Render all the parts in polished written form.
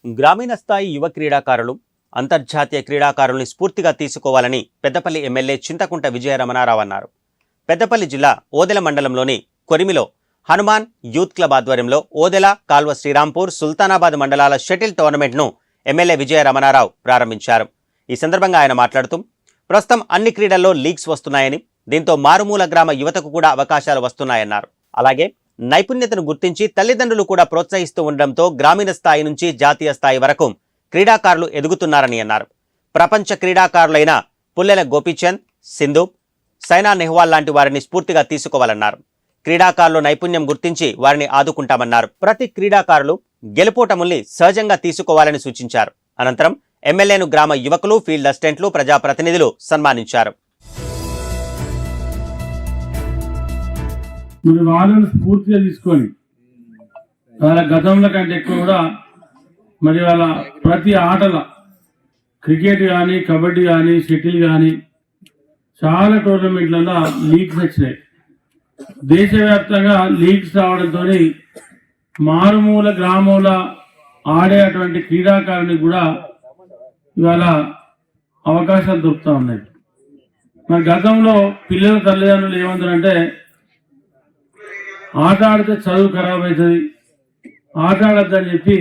గ్రామీణ స్థాయి యువ క్రీడాకారులు అంతర్జాతీయ క్రీడాకారుల్ని స్ఫూర్తిగా తీసుకోవాలని పెద్దపల్లి ఎమ్మెల్యే చింతకుంట విజయరమణారావు అన్నారు. పెద్దపల్లి జిల్లా ఓదెల మండలంలోని కొరిమిలో హనుమాన్ యూత్ క్లబ్ ఆధ్వర్యంలో ఓదెల, కాల్వ శ్రీరాంపూర్, సుల్తానాబాద్ మండలాల షటిల్ టోర్నమెంట్ను ఎమ్మెల్యే విజయరమణారావు ప్రారంభించారు. ఈ సందర్భంగా ఆయన మాట్లాడుతూ ప్రస్తుతం అన్ని క్రీడల్లో లీగ్స్ వస్తున్నాయని, దీంతో మారుమూల గ్రామ యువతకు కూడా అవకాశాలు వస్తున్నాయన్నారు. అలాగే నైపుణ్యతను గుర్తించి తల్లిదండ్రులు కూడా ప్రోత్సహిస్తూ ఉండడంతో గ్రామీణ స్థాయి నుంచి జాతీయ స్థాయి వరకు క్రీడాకారులు ఎదుగుతున్నారని అన్నారు. ప్రపంచ క్రీడాకారులైన పుల్లెల గోపీచంద్, సింధు, సైనా నెహ్వాల్ లాంటి వారిని స్ఫూర్తిగా తీసుకోవాలన్నారు. క్రీడాకారులు నైపుణ్యం గుర్తించి వారిని ఆదుకుంటామన్నారు. ప్రతి క్రీడాకారులు గెలుపోటముల్ని సహజంగా తీసుకోవాలని సూచించారు. అనంతరం ఎమ్మెల్యేను గ్రామ యువకులు, ఫీల్డ్ అసిస్టెంట్లు, ప్రజాప్రతినిధులు సన్మానించారు. మరి వాళ్ళని స్ఫూర్తిగా తీసుకొని వాళ్ళ గతంలో కంటే ఎక్కువ కూడా మరి వాళ్ళ ప్రతి ఆటల క్రికెట్ కానీ, కబడ్డీ కానీ, షటిల్ కానీ చాలా టోర్నమెంట్లలో లీగ్స్ వచ్చినాయి. దేశవ్యాప్తంగా లీగ్స్ రావడంతో మారుమూల గ్రామంలో ఆడే అటువంటి క్రీడాకారునికి కూడా ఇవాళ అవకాశాలు దొరుకుతూ ఉన్నాయి. మరి గతంలో పిల్లల తల్లిదండ్రులు ఏమంటారంటే ఆట ఆడితే చదువు ఖరాబ్ అవుతుంది, ఆట ఆడద్దని చెప్పి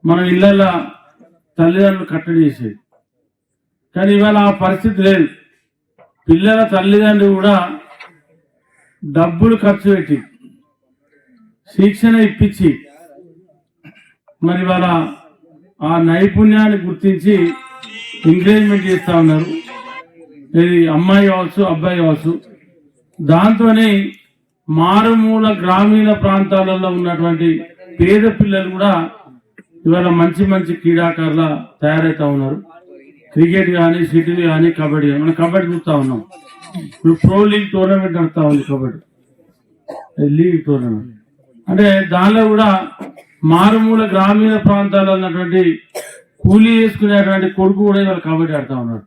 మన ఇళ్ళల్లో తల్లిదండ్రులు కట్టడి చేసేది. కానీ ఇవాళ ఆ పరిస్థితి లేదు. పిల్లల తల్లిదండ్రులు కూడా డబ్బులు ఖర్చు పెట్టి శిక్షణ ఇప్పించి మరి ఇవాళ ఆ నైపుణ్యాన్ని గుర్తించి ఎంకరేజ్మెంట్ చేస్తూ ఉన్నారు. ఇది అమ్మాయి కావచ్చు, అబ్బాయి కావచ్చు. దాంతోనే మారుమూల గ్రామీణ ప్రాంతాలలో ఉన్నటువంటి పేద పిల్లలు కూడా ఇవాళ మంచి మంచి క్రీడాకారుల తయారవుతా ఉన్నారు. క్రికెట్ కానీ, షటిల్ కానీ, కబడ్డీ కానీ. మనం కబడ్డీ చూస్తూ ఉన్నాం. ఇప్పుడు ప్రో లీగ్ టోర్నమెంట్ నడుస్తూ ఉంది. కబడ్డీ లీగ్ టోర్నమెంట్ అంటే దానిలో కూడా మారుమూల గ్రామీణ ప్రాంతాల్లో ఉన్నటువంటి కూలీ వేసుకునేటువంటి కొడుకు కూడా ఇవాళ కబడ్డీ ఆడుతూ ఉన్నాడు.